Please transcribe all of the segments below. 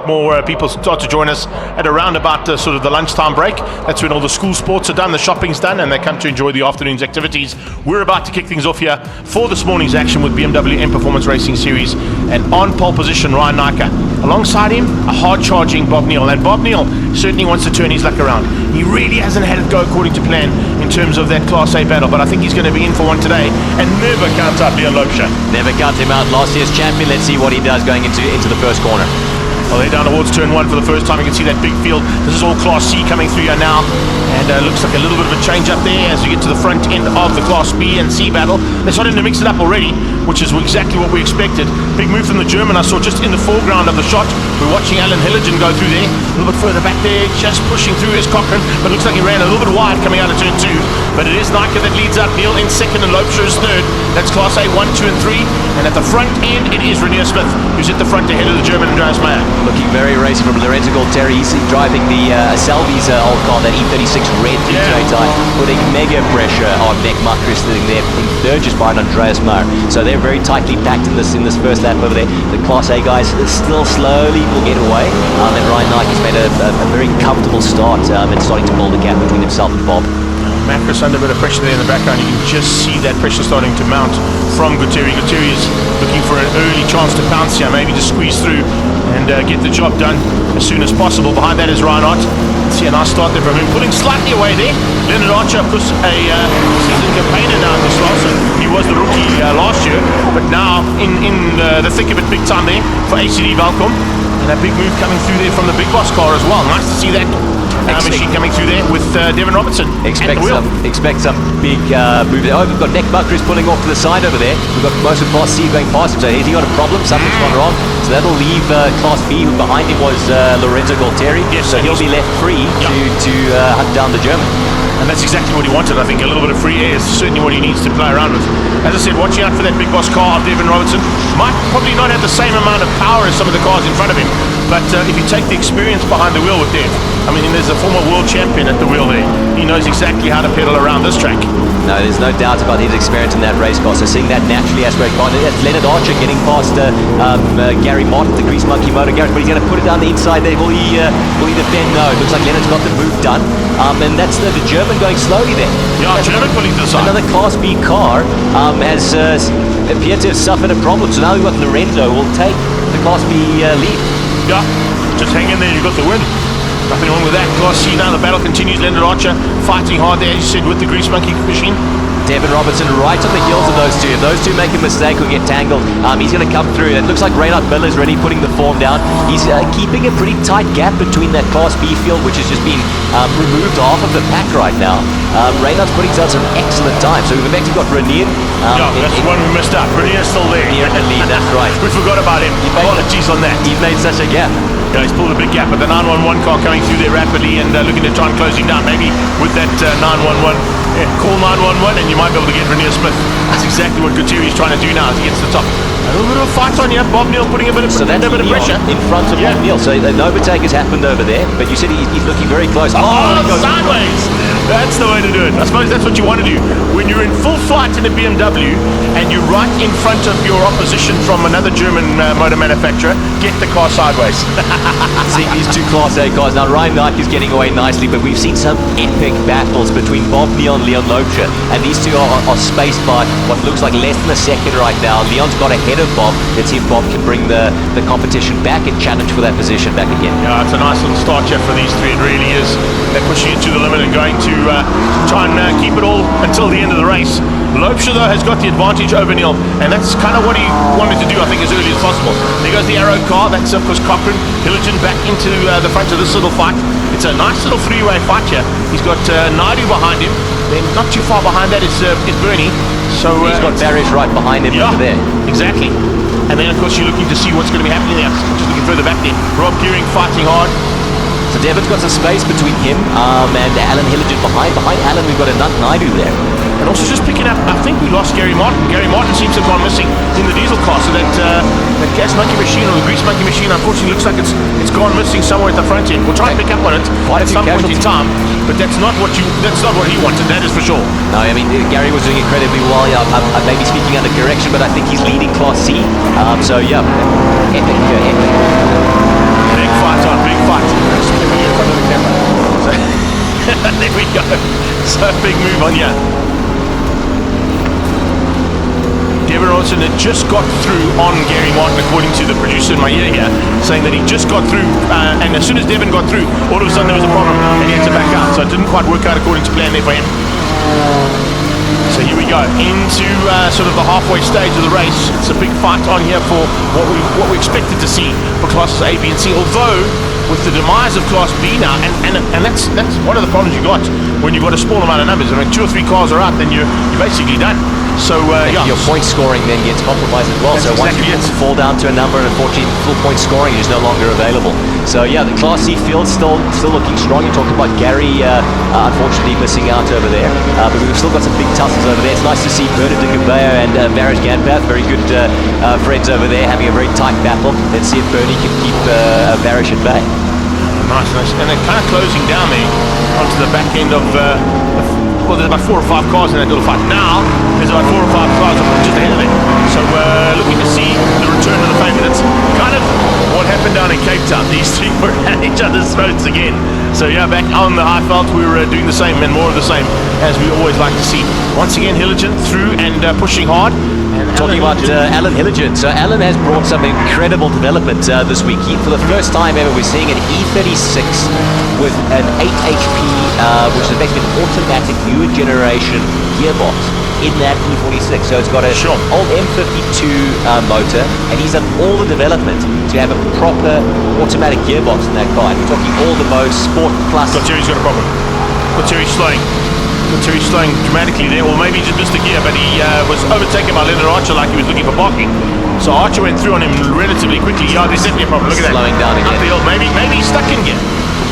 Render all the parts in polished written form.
more people start to join us at around about sort of the lunchtime break. That's when all the school sports are done, the shopping's done, and they come to enjoy the afternoon's activities. We're about to kick things off here for this morning's action with BMW M Performance Racing Series, and on pole position, Reinhardt. Alongside him, a hard-charging Bob Neal, and Bob Neal certainly wants to turn his luck around. He really hasn't had it go according to plan in terms of that Class A battle, but I think he's going to be in for one today, and never count out Leon Loebscher. Never count him out, last year's champion. Let's see what he does going into the first corner. Well, they're down towards turn one for the first time. You can see that big field. This is all Class C coming through here now, and looks like a little bit of a change up there as we get to the front end of the Class B and C battle. They're starting to mix it up already, which is exactly what we expected. Big move from the German I saw just in the foreground of the shot. We're watching Alan Hilligen go through there. A little bit further back there, just pushing through his Cochrane, but looks like he ran a little bit wide coming out of turn two. But it is Nike that leads up. Neal in second and Loebscher is third. That's Class A 1, 2 and 3. And at the front end, it is Reinhardt Smith, who's at the front ahead of the German Andreas Meyer. Looking very racy from Lorenzo Gauteng. He's driving the Selby's old car, that E36 red type, putting mega pressure on Nick Mucker sitting there in third, just behind Andreas Meyer. So they're very tightly packed in this first lap over there. The Class A guys still slowly will get away. And Reinhardt has made a very comfortable start and starting to build a gap between himself and Bob. Macris under a bit of pressure there in the background. You can just see that pressure starting to mount from Guterres. Guterres is looking for an early chance to pounce here, maybe to squeeze through and get the job done as soon as possible. Behind that is Reinhardt. See a nice start there from him, pulling slightly away there. Leonard Archer, of course, a seasoned campaigner now in this class. He was the rookie last year, but now in the thick of it, big time there for ACD Valcom. And a big move coming through there from the Big Boss car as well. Nice to see that machine coming through there with Devin Robertson. Expect some big move there. Oh, we've got Nick Buckris pulling off to the side over there. We've got most of Class C going past him. So has he got a problem? Something's gone wrong. So that'll leave Class B, who behind him was Lorenzo Gauteng. Yes, so he'll be left free to hunt down the German. And that's exactly what he wanted. I think a little bit of free air is certainly what he needs to play around with. As I said, watching out for that Big Boss car of Devin Robertson. Might probably not have the same amount of power as some of the cars in front of him, but if you take the experience behind the wheel with Dev, I mean, there's a former world champion at the wheel there. He knows exactly how to pedal around this track. No, there's no doubt about his experience in that race car. So seeing that naturally as great car. That's Leonard Archer getting past Gary Martin, the Grease Monkey Motor Garage, but he's going to put it down the inside there. Will he defend? No, it looks like Leonard's got the move done. And that's the German going slowly there. Yeah, German pulling to the side. Another Class B car has appeared to have suffered a problem. So now we've got Lorenzo will take the Class B lead. Yeah, just hang in there, you've got the win. Nothing wrong with that. Class C now, the battle continues. Leonard Archer fighting hard there, as you said, with the Grease Monkey machine. Devin Robertson right on the heels of those two. If those two make a mistake or get tangled, he's going to come through. It looks like Reinhardt Miller is really putting the form down. He's keeping a pretty tight gap between that Class B field, which has just been removed half of the pack right now. Reinhardt's putting out some excellent time. So we've actually got Renier. That's the one we missed out. Renier's still there. Renier in the lead, that's right. We forgot about him. Apologies on that. He made such a gap. Yeah, he's pulled a big gap, but the 911 car coming through there rapidly and looking to try and close him down. Maybe with that 911, call 911 and you might be able to get Reinhardt Smith. That's exactly what Guterres is trying to do now as he gets to the top. A little bit of a fight on here. Bob Neal putting a bit of pressure in front of Bob Neal. So no overtake has happened over there, but you said he's looking very close. Oh, sideways! That's the way to do it. I suppose that's what you want to do. When you're in full flight in a BMW and you're right in front of your opposition from another German motor manufacturer, get the car sideways. See these two Class A cars. Now Reinhardt is getting away nicely, but we've seen some epic battles between Bob Neal and Leon Loebscher, and these two are spaced by what looks like less than a second right now. Leon's got ahead of Bob. Let's see if Bob can bring the competition back and challenge for that position back again. Yeah, it's a nice little start here for these three. It really is. They're pushing it to the limit and going to try and keep it all until the end of the race. Loebscher, though, has got the advantage over Neal, and that's kind of what he wanted to do, I think, as early as possible. There goes the Arrow car. That's, of course, Cochrane. Hilligen back into the front of this little fight. It's a nice little three-way fight here. He's got Naidu behind him. Then not too far behind that is Bernie. So he's got Barish right behind him over there. Exactly. And then, of course, you're looking to see what's going to be happening there. Just looking further back there. Rob Gearing fighting hard. So Devin's got some space between him and Alan Hilligen behind. Behind Alan, we've got a Naidu there. And also just picking up, I think we lost Gary Martin. Gary Martin seems to have gone missing in the diesel car. So that gas monkey machine or the grease monkey machine, unfortunately, looks like it's gone missing somewhere at the front end. We'll try and pick up on it at some point in time. But that's not what he wanted. That is for sure. No, I mean Gary was doing incredibly well. I may be speaking under correction, but I think he's leading Class C. So yeah, epic. Big Johnson had just got through on Gary Martin, according to the producer in my ear here, saying that he just got through, and as soon as Devon got through, all of a sudden there was a problem, and he had to back out. So it didn't quite work out according to plan there for him. So here we go, into sort of the halfway stage of the race. It's a big fight on here for what we expected to see for classes A, B, and C, although with the demise of Class B now, and that's one of the problems you got when you've got a small amount of numbers. I mean, 2 or 3 cars are out, then you're basically done. So yeah, your point scoring then gets compromised as well. That's so once exactly you fall down to a number, and unfortunately full point scoring is no longer available. So yeah, the Class C field still looking strong. You talked about Gary unfortunately missing out over there, but we've still got some big tussles over there. It's nice to see Bernard de Gouveia and Barrett Ganpath, very good friends over there, having a very tight battle. Let's see if Bernie can keep Barrett at bay. Nice. And they're kind of closing down there onto the back end of well, there's about 4 or 5 cars in that little fight. Now, there's about 4 or 5 cars just ahead of them. So looking to see the return of the favourite. That's kind of what happened down in Cape Town. These 3 were at each other's throats again. So yeah, back on the Highveld, we were doing the same and more of the same, as we always like to see. Once again, Hilligen through and pushing hard. Talking about Alan Hilligen. So Alan has brought some incredible development this week. For the first time ever, we're seeing an E36 with an 8 HP, which is effectively an automatic newer generation gearbox in that E46. So it's got an old M52 motor, and he's done all the development to have a proper automatic gearbox in that car. And we're talking all the modes, Sport Plus. Terry's got a problem. Terry's slowing. Terry's slowing dramatically there. Well, maybe he just missed a gear, but he was overtaken by Leonard Archer like he was looking for parking. So Archer went through on him relatively quickly. Yeah, there's definitely a problem. Look at that. Slowing down again. Up the hill. Maybe he's stuck in gear.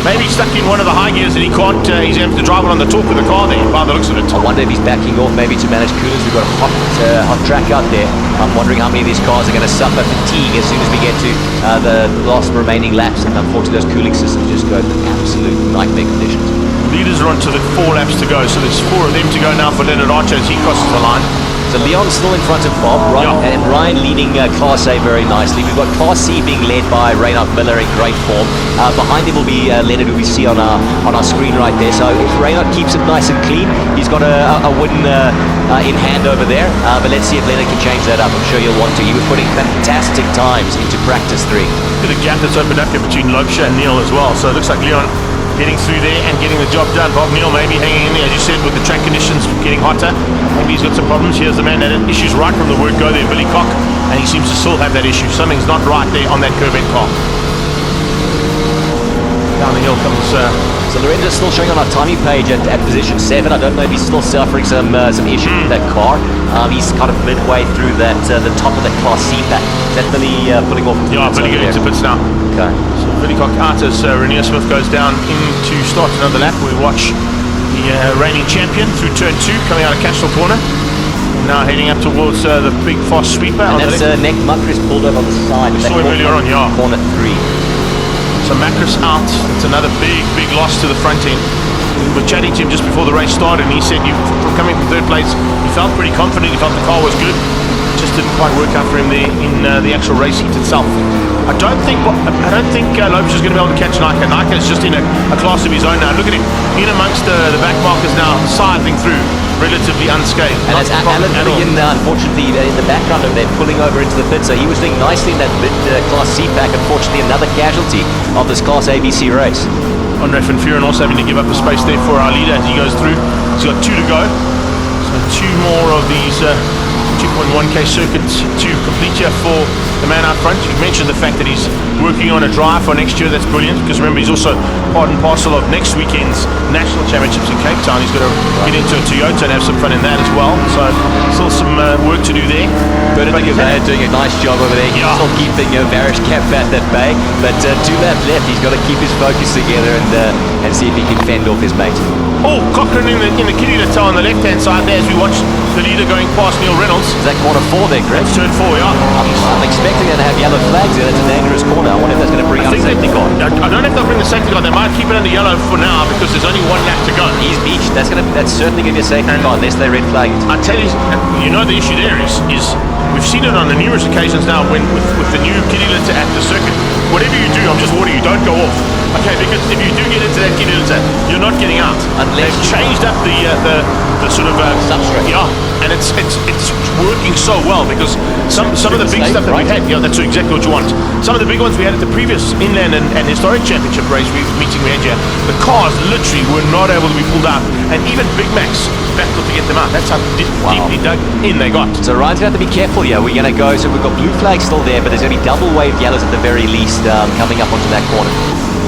Maybe he's stuck in one of the high gears and he can't, he's having to drive it on the torque of the car there, by the looks of it. I wonder if he's backing off maybe to manage coolers. We've got a hot track out there. I'm wondering how many of these cars are going to suffer fatigue as soon as we get to the last remaining laps, and unfortunately those cooling systems just go to absolute nightmare conditions. Leaders are on to the 4 laps to go, so there's 4 of them to go now for Leonard Archer as he crosses the line. So Leon's still in front of Bob, and Ryan leading Class A very nicely. We've got Class C being led by Reinhardt Miller in great form. Behind him will be Leonard, who we see on our screen right there. So if Reinhardt keeps it nice and clean, he's got a win in hand over there. But let's see if Leonard can change that up. I'm sure he'll want to. He was putting fantastic times into practice 3. Look at the gap that's opened up here between Lobsha and Neil as well. So it looks like Leon getting through there and getting the job done. Bob Neal maybe hanging in there, as you said, with the track conditions getting hotter. Maybe he's got some problems. Here's the man that had issues right from the word go there, Billy Cock, and he seems to still have that issue. Something's not right there on that Corvette car. Down the hill comes... So Lorenzo's still showing on our timing page at position 7. I don't know if he's still suffering some issues with that car. He's kind of midway through that the top of the Class C pack. Is that Billy pulling off? Yeah, Billy getting to pits now. Okay. So Billy Cock out as Renier Smith goes down in to start another lap. We watch the reigning champion through turn 2 coming out of Cashel Corner. Now heading up towards the big fast sweeper. And that's Nick Muckris pulled over on the side. We saw him earlier on, yeah. Corner 3. So Macris out. It's another big loss to the front end. We were chatting to him just before the race started, and he said, coming from 3rd place, he felt pretty confident. He felt the car was good. Just didn't quite work out for him there in the actual race heat itself. I don't think Lopes is going to be able to catch Nike. Nike is just in a class of his own now. Look at him in amongst the back markers now, scything through, relatively unscathed. And that's Alan Hilligen, unfortunately, in the background of there, pulling over into the pit. So he was doing nicely in that Class C pack. Unfortunately, another casualty of this Class ABC race. Andre van Vuren also having to give up the space there for our leader as he goes through. He's got 2 to go. So 2 more of these 2.1k circuits to complete here for the man out front. You've mentioned the fact that he's working on a drive for next year. That's brilliant, because remember, he's also part and parcel of next weekend's national championships in Cape Town. He's got to get into a Toyota and have some fun in that as well. So still some work to do there. Bernard de Gouveia doing a nice job over there. He's still keeping Varish Ganpath at bay, but 2 laps left. He's got to keep his focus together and see if he can fend off his mate. Oh, Cochrane in the kitty to toe on the left-hand side there as we watch the leader going past Neil Reynolds. Is that corner 4 there, Greg? That's turn 4, yeah. I'm expecting them to have yellow flags there. That's a dangerous corner. I wonder if that's going to bring out a safety car. I don't know if they'll bring the safety car. They might keep it under yellow for now because there's only 1 lap to go. He's beached. That's certainly going to be a safety car unless they red flag it. I tell you, the issue there is we've seen it on the numerous occasions now when with the new kitty litter at the circuit. Whatever you do, I'm just warning you, don't go off. Okay, because if you do get into that kilometer, you're not getting out. Unless they've changed up the sort of substrate. Yeah, and it's working so well because some of the big stuff that we had, yeah, that's exactly what you want. Some of the big ones we had at the previous inland and historic championship race meeting we had here, the cars literally were not able to be pulled out, and even Big Macs battled to get them out. That's how deeply dug in they got. So Ryan's going to have to be careful here. We're going to go, so we've got blue flags still there, but there's going to be double wave yellows at the very least coming up onto that corner.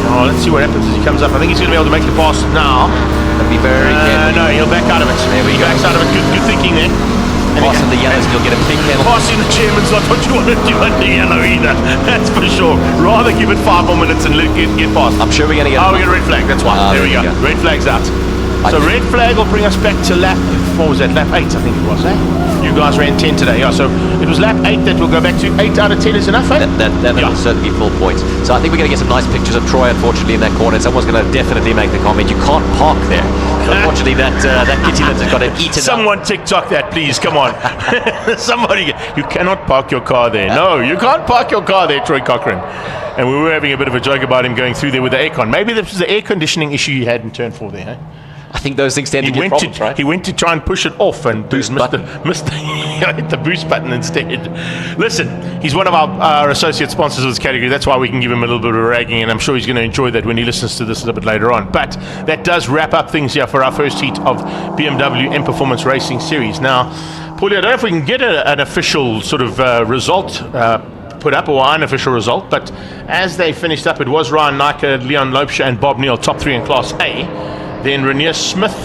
Oh, let's see what happens as he comes up. I think he's going to be able to make the pass now. But be very careful. No, he'll back out of it. There we he go. backs out of it. Good thinking there. Passing the yellows, you'll get a big penalty. Passing the chairman's not what you want to do under yellow either. That's for sure. Rather give it 5 more minutes and get past. I'm sure we're going to get. Oh, we get a red flag. That's why. There we go. Red flag's out. So red flag will bring us back to lap, what was that, lap 8 I think it was, eh? You guys ran 10 today, yeah, so it was lap 8 that will go back to 8 out of 10 is enough, eh? That will certainly be full points. So I think we're going to get some nice pictures of Troy, unfortunately, in that corner. Someone's going to definitely make the comment, you can't park there. Unfortunately, that kitty has got it eaten Someone TikTok that, please, come on. Somebody, you cannot park your car there. No, you can't park your car there, Troy Cochrane. And we were having a bit of a joke about him going through there with the aircon. Maybe this was the air conditioning issue he had in turn 4 there, eh? I think those things tend to get problems, right? He went to try and push it off and hit the boost button instead. Listen, he's one of our associate sponsors of this category. That's why we can give him a little bit of ragging, and I'm sure he's going to enjoy that when he listens to this a little bit later on. But that does wrap up things here for our first heat of BMW M Performance Racing Series. Now, Paulie, I don't know if we can get an official sort of result put up, or unofficial result, but as they finished up, it was Ryan Nike, Leon Lopesha and Bob Neal, top 3 in Class A. Then Renier Smith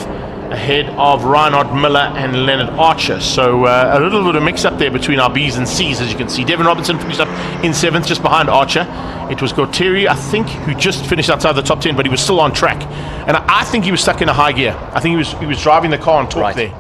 ahead of Reinhardt, Miller and Leonard Archer. So a little bit of mix up there between our B's and C's, as you can see. Devin Robinson finished up in 7th, just behind Archer. It was Gauteng, I think, who just finished outside the top 10, but he was still on track. And I think he was stuck in a high gear. I think he was driving the car on torque there.